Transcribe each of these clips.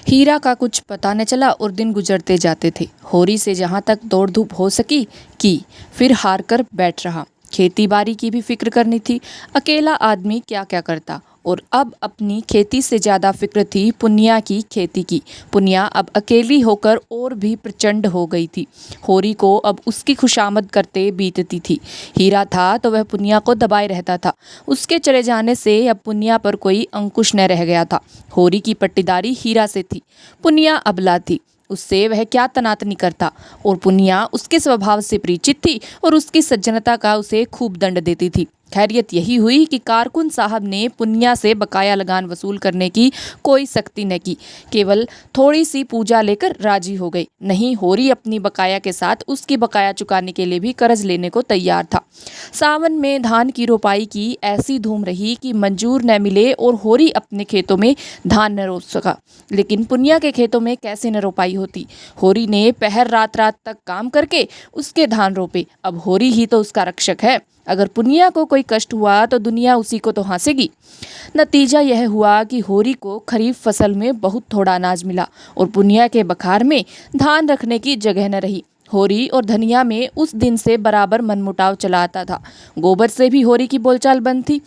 हीरा का कुछ पता न चला और दिन गुजरते जाते थे। होरी से जहाँ तक दौड़ धूप हो सकी की, फिर हार कर बैठ रहा। खेती बाड़ी की भी फिक्र करनी थी। अकेला आदमी क्या क्या करता। और अब अपनी खेती से ज़्यादा फिक्र थी पुनिया की खेती की। पुनिया अब अकेली होकर और भी प्रचंड हो गई थी। होरी को अब उसकी खुशामद करते बीतती थी। हीरा था तो वह पुनिया को दबाए रहता था। उसके चले जाने से अब पुनिया पर कोई अंकुश न रह गया था। होरी की पट्टीदारी हीरा से थी। पुनिया अबला थी, उससे वह क्या तनातनी करता। और पुनिया उसके स्वभाव से परिचित थी और उसकी सज्जनता का उसे खूब दंड देती थी। खैरियत यही हुई कि कारकुन साहब ने पुनिया से बकाया लगान वसूल करने की कोई सख्ती न की, केवल थोड़ी सी पूजा लेकर राजी हो गई। नहीं, होरी अपनी बकाया के साथ उसकी बकाया चुकाने के लिए भी कर्ज लेने को तैयार था। सावन में धान की रोपाई की ऐसी धूम रही कि मंजूर न मिले और होरी अपने खेतों में धान न रोप सका। लेकिन पुनिया के खेतों में कैसे न रोपाई होती। होरी ने पहर रात रात तक काम करके उसके धान रोपे। अब होरी ही तो उसका रक्षक है। अगर पुनिया को कोई कष्ट हुआ तो दुनिया उसी को तो हंसेगी। नतीजा यह हुआ कि होरी को खरीफ फसल में बहुत थोड़ा अनाज मिला और पुनिया के बखार में धान रखने की जगह न रही। होरी और धनिया में उस दिन से बराबर मनमुटाव चला आता था। गोबर से भी होरी की बोलचाल बंद थी।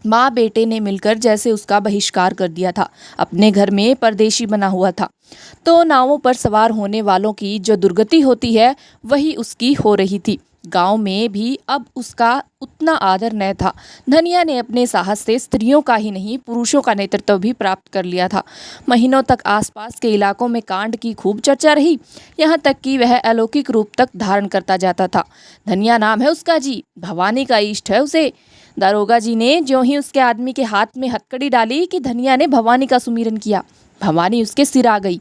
माँ बेटे ने मिलकर जैसे उसका बहिष्कार कर दिया था। अपने घर में परदेशी बना हुआ था। तो नावों पर सवार होने वालों की जो दुर्गति होती है वही उसकी हो रही थी। गांव में भी अब उसका उतना आदर न था। धनिया ने अपने साहस से स्त्रियों का ही नहीं पुरुषों का नेतृत्व भी प्राप्त कर लिया था। महीनों तक आसपास के इलाकों में कांड की खूब चर्चा रही, यहाँ तक कि वह अलौकिक रूप तक धारण करता जाता था। धनिया नाम है उसका जी, भवानी का इष्ट है उसे। दारोगा जी ने ज्यों ही उसके आदमी के हाथ में हथकड़ी डाली कि धनिया ने भवानी का सुमिरन किया। भवानी उसके सिर आ गई।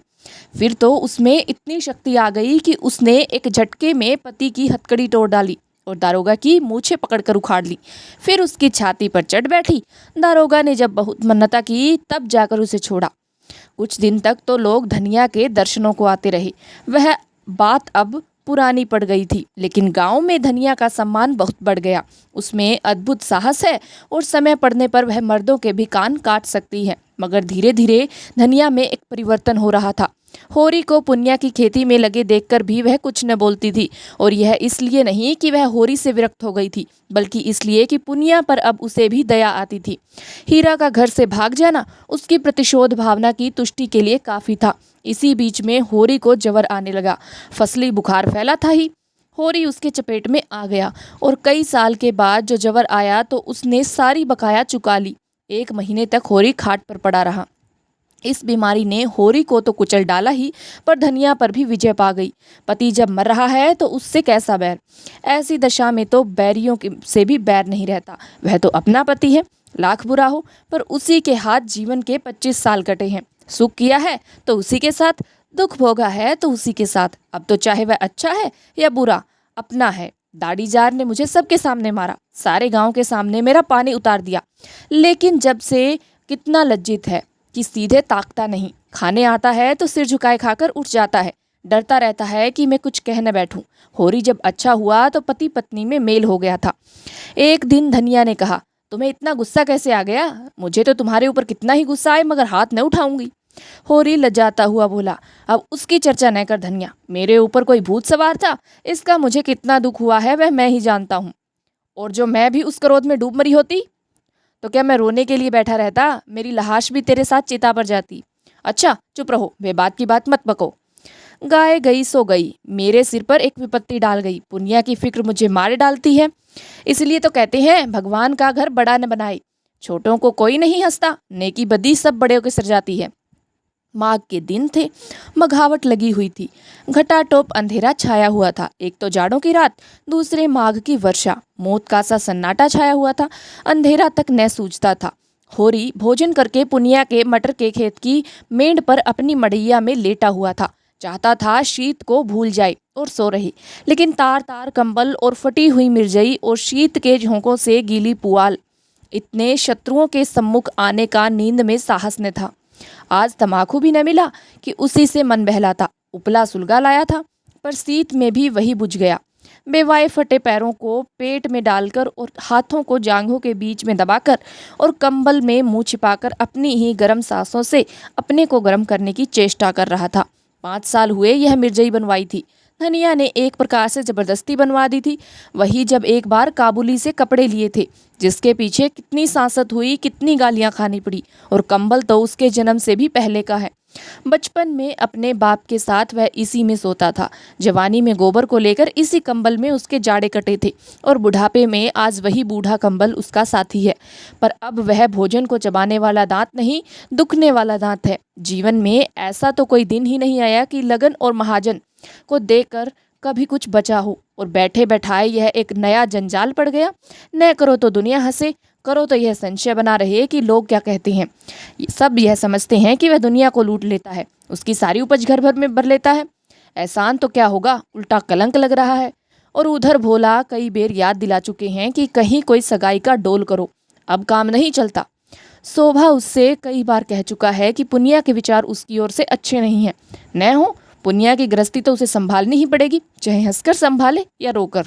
फिर तो उसमें इतनी शक्ति आ गई कि उसने एक झटके में पति की हथकड़ी तोड़ डाली और दारोगा की मूछें पकड़कर उखाड़ ली। फिर उसकी छाती पर चढ़ बैठी। दारोगा ने जब बहुत मन्नता की तब जाकर उसे छोड़ा। कुछ दिन तक तो लोग धनिया के दर्शनों को आते रहे। वह बात अब पुरानी पड़ गई थी, लेकिन गांव में धनिया का सम्मान बहुत बढ़ गया। उसमें अद्भुत साहस है और समय पड़ने पर वह मर्दों के भी कान काट सकती है। मगर धीरे धीरे धनिया में एक परिवर्तन हो रहा था। होरी को पुनिया की खेती में लगे देखकर भी वह कुछ न बोलती थी। और यह इसलिए नहीं कि वह होरी से विरक्त हो गई थी, बल्कि इसलिए कि पुनिया पर अब उसे भी दया आती थी। हीरा का घर से भाग जाना उसकी प्रतिशोध भावना की तुष्टि के लिए काफी था। इसी बीच में होरी को जवर आने लगा। फसली बुखार फैला था ही। होरी उसके चपेट में आ गया और कई साल के बाद जो जवर आया तो उसने सारी बकाया चुका ली। 1 महीने तक होरी खाट पर पड़ा रहा। इस बीमारी ने होरी को तो कुचल डाला ही, पर धनिया पर भी विजय पा गई। पति जब मर रहा है तो उससे कैसा बैर। ऐसी दशा में तो बैरियों से भी बैर नहीं रहता। वह तो अपना पति है, लाख बुरा हो, पर उसी के हाथ जीवन के 25 साल कटे हैं। सुख किया है तो उसी के साथ, दुख भोगा है तो उसी के साथ। अब तो चाहे वह अच्छा है या बुरा, अपना है। दाढ़ीजार ने मुझे सबके सामने मारा, सारे गांव के सामने मेरा पानी उतार दिया, लेकिन जब से कितना लज्जित है कि सीधे ताकता नहीं। खाने आता है तो सिर झुकाए खाकर उठ जाता है। डरता रहता है कि मैं कुछ कह न बैठूं। होरी जब अच्छा हुआ तो पति पत्नी में मेल हो गया था। एक दिन धनिया ने कहा, तुम्हें इतना गुस्सा कैसे आ गया? मुझे तो तुम्हारे ऊपर कितना ही गुस्सा आए, मगर हाथ न उठाऊंगी। होरी लजाता हुआ बोला, अब उसकी चर्चा न कर धनिया। मेरे ऊपर कोई भूत सवार था, इसका मुझे कितना दुख हुआ है वह मैं ही जानता हूँ। और जो मैं भी उस क्रोध में डूब मरी होती तो क्या मैं रोने के लिए बैठा रहता? मेरी लाश भी तेरे साथ चिता पर जाती। अच्छा चुप रहो, बेबात की बात मत बको। गाय गई सो गई, मेरे सिर पर एक विपत्ति डाल गई। पुनिया की फिक्र मुझे मारे डालती है। इसलिए तो कहते हैं भगवान का घर बड़ा न बनाए। छोटों को कोई नहीं हंसता, नेकी बदी सब बड़े के सिर जाती है। माघ के दिन थे, मघावट लगी हुई थी। घटाटोप अंधेरा छाया हुआ था। एक तो जाड़ों की रात, दूसरे माघ की वर्षा। मौत का सा सन्नाटा छाया हुआ था। अंधेरा तक न सूझता था। होरी भोजन करके पुनिया के मटर के खेत की मेंढ पर अपनी मड़ैया में लेटा हुआ था। चाहता था शीत को भूल जाए और सो रहे, लेकिन तार तार कंबल और फटी हुई मिर्जई और शीत के झोंकों से गीली पुआल, इतने शत्रुओं के सम्मुख आने का नींद में साहस न था। आज तमाकू भी न मिला कि उसी से मन बहलाता। उपला सुलगा लाया था, पर शीत में भी वही बुझ गया। बेवाए फटे पैरों को पेट में डालकर और हाथों को जांघों के बीच में दबाकर और कंबल में मुंह छिपाकर अपनी ही गर्म सांसों से अपने को गर्म करने की चेष्टा कर रहा था। 5 साल हुए यह मिर्जई बनवाई थी। धनिया ने एक प्रकार से जबरदस्ती बनवा दी थी। वही जब एक बार काबुली से कपड़े लिए थे, जिसके पीछे कितनी सांसत हुई, कितनी गालियां खानी पड़ी, और कंबल तो उसके जन्म से भी पहले का है। बचपन में अपने बाप के साथ वह इसी में सोता था। जवानी में गोबर को लेकर इसी कंबल में उसके जाड़े कटे थे, और बुढ़ापे में आज वही बूढ़ा कंबल उसका साथी है। पर अब वह भोजन को चबाने वाला दांत नहीं, दुखने वाला दांत है। जीवन में ऐसा तो कोई दिन ही नहीं आया कि लगन और महाजन को देकर कभी कुछ बचा हो, और बैठे बैठाए यह एक नया जंजाल पड़ गया। न करो तो दुनिया हंसे, करो तो यह संशय बना रहे कि लोग क्या कहते हैं। सब यह समझते हैं कि वह दुनिया को लूट लेता है, उसकी सारी उपज घर भर में भर लेता है। एहसान तो क्या होगा, उल्टा कलंक लग रहा है। और उधर भोला कई बेर याद दिला चुके हैं कि कहीं कोई सगाई का डोल करो, अब काम नहीं चलता। शोभा उससे कई बार कह चुका है कि पुनिया के विचार उसकी ओर से अच्छे नहीं हैं। न हो, पुनिया की गृहस्थी तो उसे संभालनी ही पड़ेगी, चाहे हंसकर संभाले या रोकर।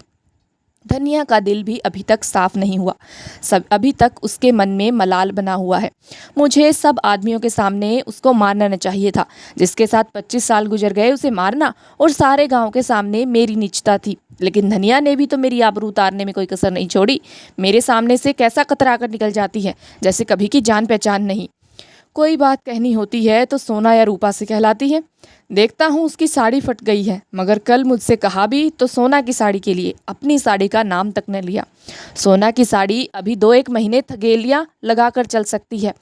धनिया का दिल भी अभी तक साफ नहीं हुआ। सब अभी तक उसके मन में मलाल बना हुआ है। मुझे सब आदमियों के सामने उसको मारना न चाहिए था। जिसके साथ 25 साल गुजर गए उसे मारना, और सारे गांव के सामने मेरी नीचता थी। लेकिन धनिया ने भी तो मेरी आबरू उतारने में कोई कसर नहीं छोड़ी। मेरे सामने से कैसा कतरा कर निकल जाती है, जैसे कभी की जान पहचान नहीं। कोई बात कहनी होती है तो सोना या रूपा से कहलाती है। देखता हूँ उसकी साड़ी फट गई है, मगर कल मुझसे कहा भी तो सोना की साड़ी के लिए अपनी साड़ी का नाम तक न लिया। सोना की साड़ी अभी 2-1 महीने थगेलियाँ लगा कर चल सकती है।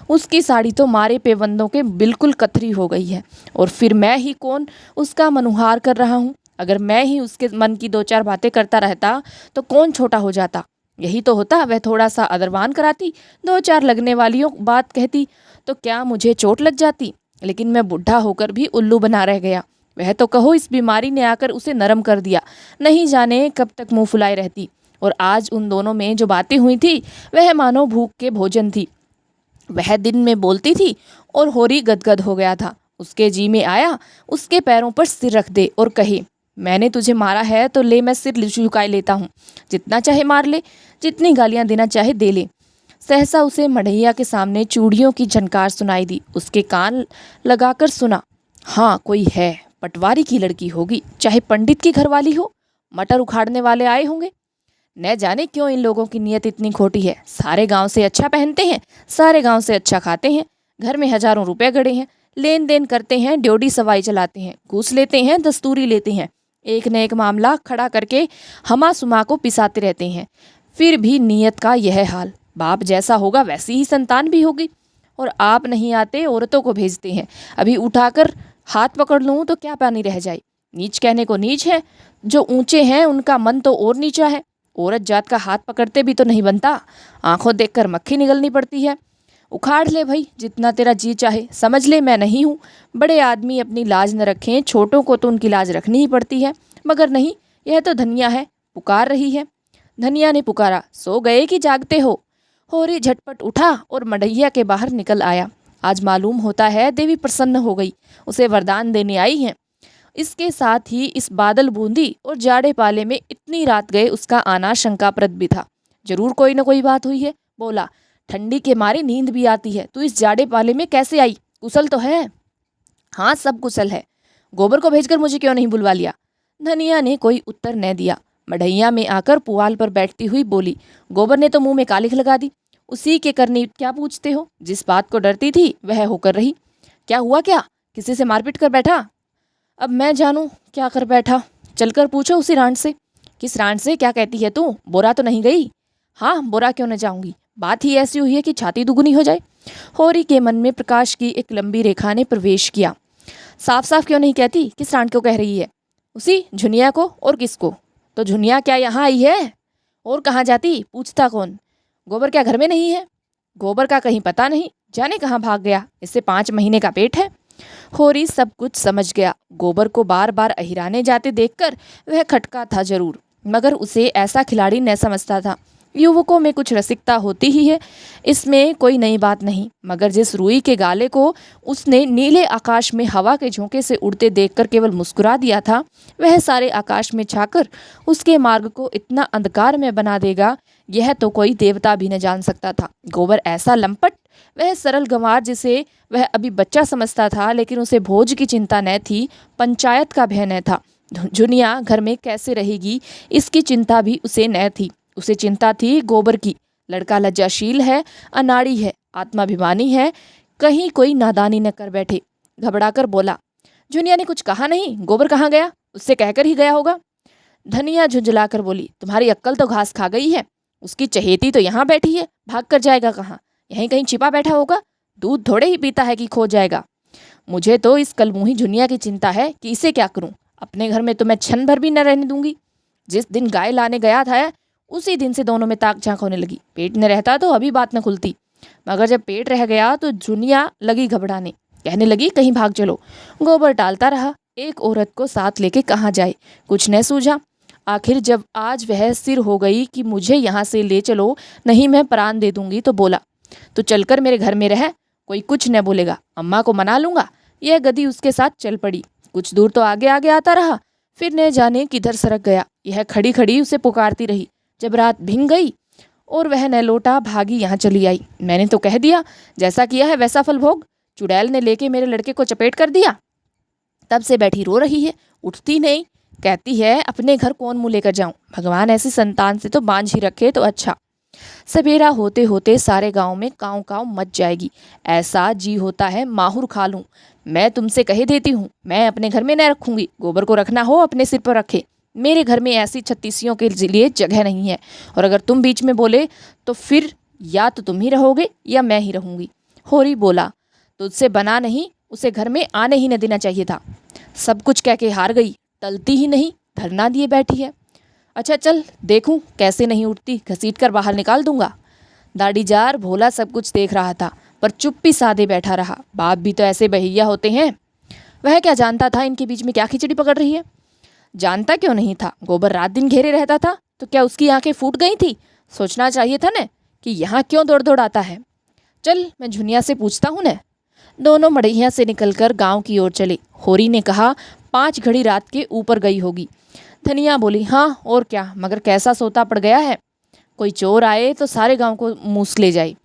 उसकी साड़ी तो मारे पेवंदों के बिल्कुल कतरी हो गई है। और फिर मैं ही कौन उसका मनुहार कर रहा हूँ। अगर मैं ही उसके मन की 2-4 बातें करता रहता तो कौन छोटा हो जाता। यही तो होता, वह थोड़ा सा अदरवान कराती, 2-4 लगने वालियों बात कहती तो क्या मुझे चोट लग जाती। लेकिन मैं बुढ़ा होकर भी उल्लू बना रह गया। वह तो कहो इस बीमारी ने आकर उसे नरम कर दिया, नहीं जाने कब तक मुंह फुलाए रहती। और आज उन दोनों में जो बातें हुई थी वह मानो भूख के भोजन थी। वह दिन में बोलती थी और होरी गदगद हो गया था। उसके जी में आया उसके पैरों पर सिर रख दे और कहे, मैंने तुझे मारा है तो ले, मैं सिर झुकाए लेता हूँ। जितना चाहे मार ले, जितनी गालियाँ देना चाहे दे ले। सहसा उसे मढ़ैया के सामने चूड़ियों की झनकार सुनाई दी। उसके कान लगाकर सुना, हाँ कोई है, पटवारी की लड़की होगी, चाहे पंडित की घरवाली हो। मटर उखाड़ने वाले आए होंगे। न जाने क्यों इन लोगों की नीयत इतनी खोटी है। सारे गांव से अच्छा पहनते हैं, सारे गांव से अच्छा खाते हैं, घर में हजारों रुपए गड़े हैं, लेन देन करते हैं, ड्योढ़ी सवाई चलाते हैं, घूस लेते हैं, दस्तूरी लेते हैं, एक न एक मामला खड़ा करके हमा सुमा को पिसाते रहते हैं। फिर भी नीयत का यह हाल। बाप जैसा होगा वैसी ही संतान भी होगी। और आप नहीं आते, औरतों को भेजते हैं। अभी उठाकर हाथ पकड़ लूँ तो क्या पानी रह जाए। नीच कहने को नीच है, जो ऊंचे हैं उनका मन तो और नीचा है। औरत जात का हाथ पकड़ते भी तो नहीं बनता, आंखों देखकर मक्खी निगलनी पड़ती है। उखाड़ ले भाई, जितना तेरा जी चाहे, समझ ले मैं नहीं हूँ। बड़े आदमी अपनी लाज न रखें, छोटों को तो उनकी लाज रखनी ही पड़ती है। मगर नहीं, यह तो धनिया है, पुकार रही है। धनिया ने पुकारा, सो गए कि जागते हो। होरी झटपट उठा और मढ़ैया के बाहर निकल आया। आज मालूम होता है देवी प्रसन्न हो गई, उसे वरदान देने आई हैं। इसके साथ ही इस बादल बूंदी और जाड़े पाले में इतनी रात गए उसका आना शंकाप्रद भी था। जरूर कोई न कोई बात हुई है। बोला, ठंडी के मारे नींद भी आती है, तू इस जाड़े पाले में कैसे आई? कुशल तो है? हाँ सब कुशल है। गोबर को भेजकर मुझे क्यों नहीं बुलवा लिया? धनिया ने कोई उत्तर न दिया। मढ़ैया में आकर पुआल पर बैठती हुई बोली, गोबर ने तो मुंह में कालिख लगा दी, उसी के करनी क्या पूछते हो? जिस बात को डरती थी वह होकर रही। क्या हुआ? क्या किसी से मारपीट कर बैठा? अब मैं जानूं क्या कर बैठा, चलकर पूछो उसी रांड से। किस रांड से? क्या कहती है तू? बोरा तो नहीं गई? हाँ बोरा क्यों न जाऊंगी, बात ही ऐसी हुई है कि छाती दुगुनी हो जाए। होरी के मन में प्रकाश की एक लंबी रेखा ने प्रवेश किया। साफ साफ क्यों नहीं कहती किस रांड को कह रही है? उसी झुनिया को। और किसको? तो झुनिया क्या यहाँ आई है? और कहाँ जाती? पूछता कौन? गोबर क्या घर में नहीं है? गोबर का कहीं पता नहीं, जाने कहाँ भाग गया। इससे 5 महीने का पेट है। होरी सब कुछ समझ गया। गोबर को बार बार अहिराने जाते देखकर वह खटका था जरूर, मगर उसे ऐसा खिलाड़ी न समझता था। युवकों में कुछ रसिकता होती ही है, इसमें कोई नई बात नहीं, मगर जिस रूई के गाले को उसने नीले आकाश में हवा के झोंके से उड़ते देखकर केवल मुस्कुरा दिया था, वह सारे आकाश में छाकर उसके मार्ग को इतना अंधकार में बना देगा, यह तो कोई देवता भी न जान सकता था। गोबर ऐसा लंपट, वह सरल गंवार जिसे वह अभी बच्चा समझता था, लेकिन उसे भोज की चिंता न थी, पंचायत का भय न था, जुनिया घर में कैसे रहेगी इसकी चिंता भी उसे न थी। उसे चिंता थी गोबर की, लड़का लज्जाशील है, अनाड़ी है, आत्माभिमानी है, कहीं कोई नादानी न कर बैठे। घबराकर बोला, जुनिया ने कुछ कहा नहीं? गोबर कहाँ गया? उससे कहकर ही गया होगा। धनिया झुंझलाकर बोली, तुम्हारी अक्ल तो घास खा गई है, उसकी चहेती तो यहाँ बैठी है, भाग कर जाएगा कहाँ? यहीं कहीं छिपा बैठा होगा, दूध थोड़े ही पीता है कि खो जाएगा। मुझे तो इस कलमुही जुनिया की चिंता है कि इसे क्या करूं। अपने घर में तो मैं क्षण भर भी न रहने दूंगी। जिस दिन गाय लाने गया था उसी दिन से दोनों में ताक झांक होने लगी। पेट न रहता तो अभी बात न खुलती, मगर जब पेट रह गया तो जुनिया लगी घबराने, कहने लगी कहीं भाग चलो। गोबर टालता रहा, एक औरत को साथ लेके कहाँ जाए, कुछ न सूझा। आखिर जब आज वह सिर हो गई कि मुझे यहाँ से ले चलो, नहीं मैं प्राण दे दूंगी, तो बोला, तो चलकर मेरे घर में रह, कोई कुछ न बोलेगा, अम्मा को मना लूंगा। यह गधी उसके साथ चल पड़ी। कुछ दूर तो आगे आगे आता रहा, फिर न जाने किधर सरक गया। यह खड़ी खड़ी उसे पुकारती रही। जब रात भिंग गई और वह न लौटा, भागी यहाँ चली आई। मैंने तो कह दिया, जैसा किया है वैसा फल भोग। चुड़ैल ने लेके मेरे लड़के को चपेट कर दिया, तब से बैठी रो रही है, उठती नहीं, कहती है अपने घर कौन मुँह लेकर जाऊं। भगवान ऐसी संतान से तो बांझ ही रखे तो अच्छा। सवेरा होते होते सारे गांव में काँव काँव मच जाएगी। ऐसा जी होता है माहुर खा लूं। मैं तुमसे कह देती हूँ, मैं अपने घर में न रखूंगी। गोबर को रखना हो अपने सिर पर रखे, मेरे घर में ऐसी छत्तीसियों के लिए जगह नहीं है। और अगर तुम बीच में बोले तो फिर या तो तुम ही रहोगे या मैं ही रहूंगी। होरी बोला, तुझसे बना नहीं, उसे घर में आने ही न देना चाहिए था। सब कुछ कह के हार गई, टलती ही नहीं, धरना दिए बैठी है। अच्छा चल देखूं कैसे नहीं उठती, घसीट कर बाहर निकाल दूंगा। दाढ़ीजार भोला सब कुछ देख रहा था, पर चुप्पी साधे बैठा रहा। बाप भी तो ऐसे बहिया होते हैं। वह क्या जानता था इनके बीच में क्या खिचड़ी पकड़ रही है। जानता क्यों नहीं था, गोबर रात दिन घेरे रहता था, तो क्या उसकी आंखें फूट गई थी? सोचना चाहिए था न कि यहाँ क्यों दौड़ दौड़ आता है। चल मैं झुनिया से पूछता हूँ न। दोनों मड़ैया से निकलकर गांव की ओर चले। होरी ने कहा, 5 घड़ी रात के ऊपर गई होगी। धनिया बोली, हाँ और क्या, मगर कैसा सोता पड़ गया है। कोई चोर आए तो सारे गांव को मूस ले जाए।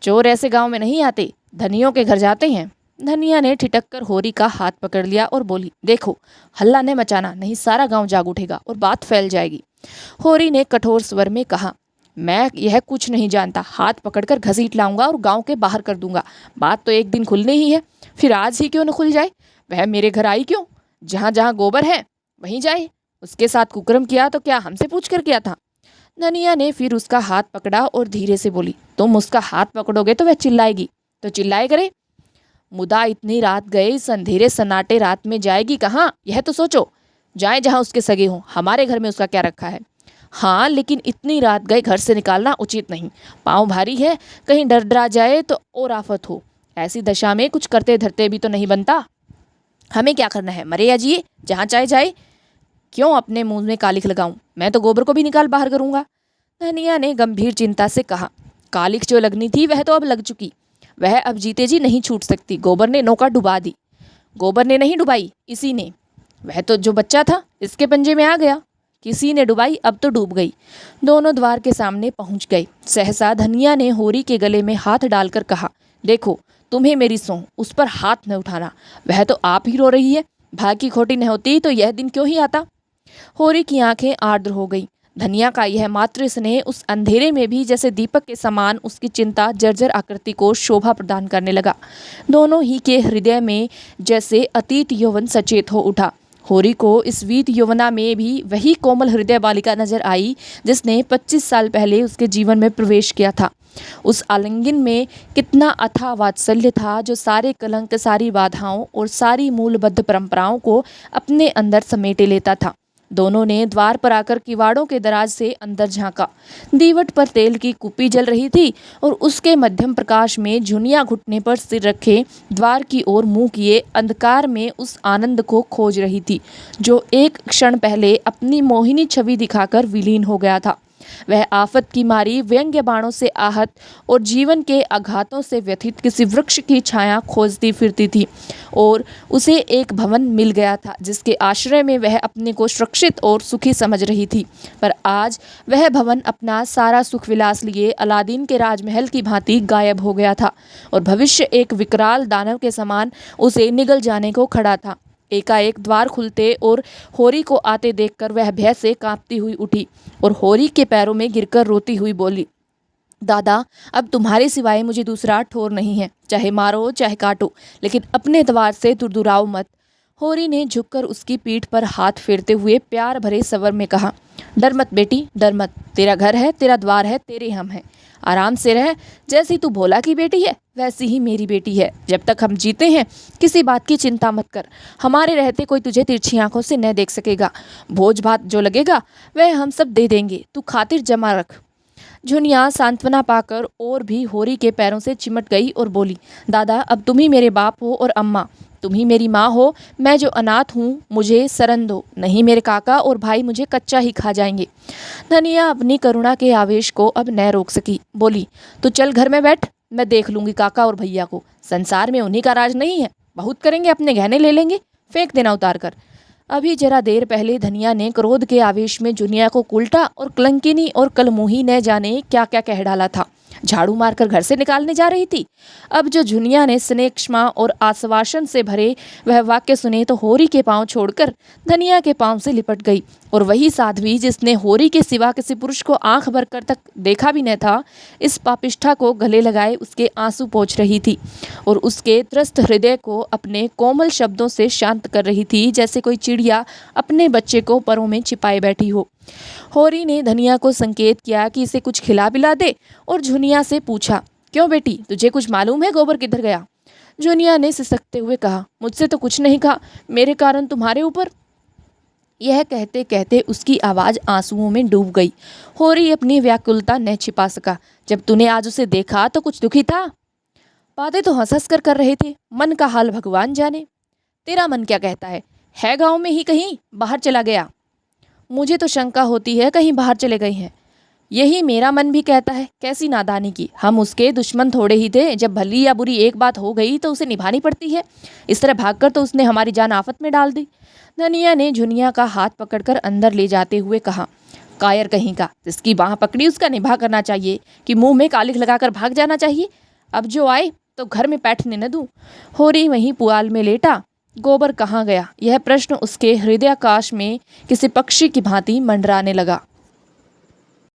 चोर ऐसे गांव में नहीं आते, धनियों के घर जाते हैं। धनिया ने ठिठक कर होरी का हाथ पकड़ लिया और बोली, देखो हल्ला न मचाना, नहीं सारा गांव जाग उठेगा और बात फैल जाएगी। होरी ने कठोर स्वर में कहा, मैं यह कुछ नहीं जानता, हाथ पकड़कर घसीट लाऊंगा और गांव के बाहर कर दूंगा। बात तो एक दिन खुलनी ही है, फिर आज ही क्यों न खुल जाए। वह मेरे घर आई क्यों? जहाँ जहाँ गोबर है वहीं जाए। उसके साथ कुकर्म किया तो क्या हमसे पूछ कर किया था? धनिया ने फिर उसका हाथ पकड़ा और धीरे से बोली, तुम उसका हाथ पकड़ोगे तो वह चिल्लाएगी, तो चिल्लाए करे। मुदा इतनी रात गए, इस अंधेरे सन्नाटे रात में जाएगी कहाँ, यह तो सोचो। जाए जहाँ उसके सगे हों, हमारे घर में उसका क्या रखा है। हाँ लेकिन इतनी रात गए घर से निकालना उचित नहीं। पाँव भारी है, कहीं डर डरा जाए तो और आफत हो। ऐसी दशा में कुछ करते धरते भी तो नहीं बनता। हमें क्या करना है, मरे या जिए, जहाँ चाहे जाए। क्यों अपने मुंह में कालिख लगाऊं, मैं तो गोबर को भी निकाल बाहर करूंगा। धनिया ने गंभीर चिंता से कहा, कालिख जो लगनी थी वह तो अब लग चुकी, वह अब जीते जी नहीं छूट सकती। गोबर ने नौका डुबा दी। गोबर ने नहीं डुबाई, इसी ने। वह तो जो बच्चा था इसके पंजे में आ गया। किसी ने डुबाई, अब तो डूब गई। दोनों द्वार के सामने पहुंच गए। सहसा धनिया ने होरी के गले में हाथ डालकर कहा, देखो तुम्हें मेरी सौंह, उस पर हाथ न उठाना। वह तो आप ही रो रही है, भाग की खोटी न होती तो यह दिन क्यों ही आता। होरी की आंखें आर्द्र हो गईं। धनिया का यह मातृ स्नेह उस अंधेरे में भी जैसे दीपक के समान उसकी चिंता जर्जर आकृति को शोभा प्रदान करने लगा। दोनों ही के हृदय में जैसे अतीत यौवन सचेत हो उठा। होरी को इस वीत यौवना में भी वही कोमल हृदय बालिका नजर आई जिसने 25 साल पहले उसके जीवन में प्रवेश किया था। उस आलिंगन में कितना अथाह वात्सल्य था जो सारे कलंक, सारी बाधाओं और सारी मूलबद्ध परंपराओं को अपने अंदर समेटे लेता था। दोनों ने द्वार पर आकर किवाड़ों के दराज से अंदर झांका। दीवट पर तेल की कुप्पी जल रही थी और उसके मध्यम प्रकाश में झुनिया घुटने पर सिर रखे द्वार की ओर मुंह किए अंधकार में उस आनंद को खोज रही थी जो एक क्षण पहले अपनी मोहिनी छवि दिखाकर विलीन हो गया था। वह आफत की मारी, व्यंग्य बाणों से आहत और जीवन के आघातों से व्यथित किसी वृक्ष की छाया खोजती फिरती थी और उसे एक भवन मिल गया था जिसके आश्रय में वह अपने को सुरक्षित और सुखी समझ रही थी। पर आज वह भवन अपना सारा सुख विलास लिए अलादीन के राजमहल की भांति गायब हो गया था और भविष्य एक विकराल दानव के समान उसे निगल जाने को खड़ा था। एकाएक द्वार खुलते और होरी को आते देखकर वह भय से कांपती हुई उठी और होरी के पैरों में गिरकर रोती हुई बोली, दादा, अब तुम्हारे सिवाय मुझे दूसरा ठोर नहीं है, चाहे मारो चाहे काटो, लेकिन अपने द्वार से दुरदुराओ मत। होरी ने झुककर उसकी पीठ पर हाथ फेरते हुए प्यार भरे स्वर में कहा, डर मत बेटी, डर मत। तेरा घर है, तेरा द्वार है, तेरे हम हैं। आराम से रह। जैसी तू भोला की बेटी है वैसी ही मेरी बेटी है। जब तक हम जीते हैं किसी बात की चिंता मत कर। हमारे रहते कोई तुझे तिरछी आंखों से न देख सकेगा। भोज भात जो लगेगा वह हम सब दे देंगे, तू खातिर जमा रख। झुनिया सांत्वना पाकर और भी होरी के पैरों से चिमट गई और बोली, दादा, अब तुम ही मेरे बाप हो और अम्मा, तुम ही मेरी माँ हो। मैं जो अनाथ हूँ मुझे शरण दो, नहीं मेरे काका और भाई मुझे कच्चा ही खा जाएंगे। धनिया अपनी करुणा के आवेश को अब न रोक सकी, बोली, तो चल घर में बैठ, मैं देख लूँगी काका और भैया को। संसार में उन्हीं का राज नहीं है, बहुत करेंगे, अपने गहने ले लेंगे, फेंक देना उतार कर। अभी जरा देर पहले धनिया ने क्रोध के आवेश में जुनिया को उल्टा और कलंकिनी और कलमुही न जाने क्या क्या कह डाला था। झाड़ू मारकर घर से निकालने जा रही थी। अब जो झुनिया ने स्नेह क्षमा और आश्वासन से भरे वह वाक्य सुने तो होरी के पांव छोड़कर धनिया के पांव से लिपट गई और वही साध्वी जिसने होरी के सिवा किसी पुरुष को आंख भर कर तक देखा भी न था, इस पापिष्ठा को गले लगाए उसके आंसू पोंछ रही थी और उसके त्रस्त हृदय को अपने कोमल शब्दों से शांत कर रही थी, जैसे कोई चिड़िया अपने बच्चे को परों में छिपाए बैठी हो। होरी ने धनिया को संकेत किया कि इसे कुछ खिला पिला दे और झुनिया से पूछा, क्यों बेटी, तुझे कुछ मालूम है गोबर किधर गया? झुनिया ने सिसकते हुए कहा, मुझसे तो कुछ नहीं कहा, मेरे कारण तुम्हारे ऊपर। यह कहते कहते उसकी आवाज़ आंसुओं में डूब गई। होरी अपनी व्याकुलता न छिपा सका, जब तूने आज उसे देखा तो कुछ दुखी था? बातें तो हंस हंस कर रहे थे, मन का हाल भगवान जाने। तेरा मन क्या कहता है गाँव में ही कहीं बाहर चला गया? मुझे तो शंका होती है कहीं बाहर चले गए हैं। यही मेरा मन भी कहता है। कैसी नादानी की, हम उसके दुश्मन थोड़े ही थे। जब भली या बुरी एक बात हो गई तो उसे निभानी पड़ती है। इस तरह भागकर तो उसने हमारी जान आफत में डाल दी। धनिया ने झुनिया का हाथ पकड़कर अंदर ले जाते हुए कहा, कायर कहीं का, जिसकी बाह पकड़ी उसका निभा करना चाहिए कि मुंह में कालिख लगाकर भाग जाना चाहिए। अब जो आए तो घर में बैठने न दूं। होरी वहीं पुआल में लेटा गोबर कहाँ गया, यह प्रश्न उसके हृदयाकाश में किसी पक्षी की भांति मंडराने लगा।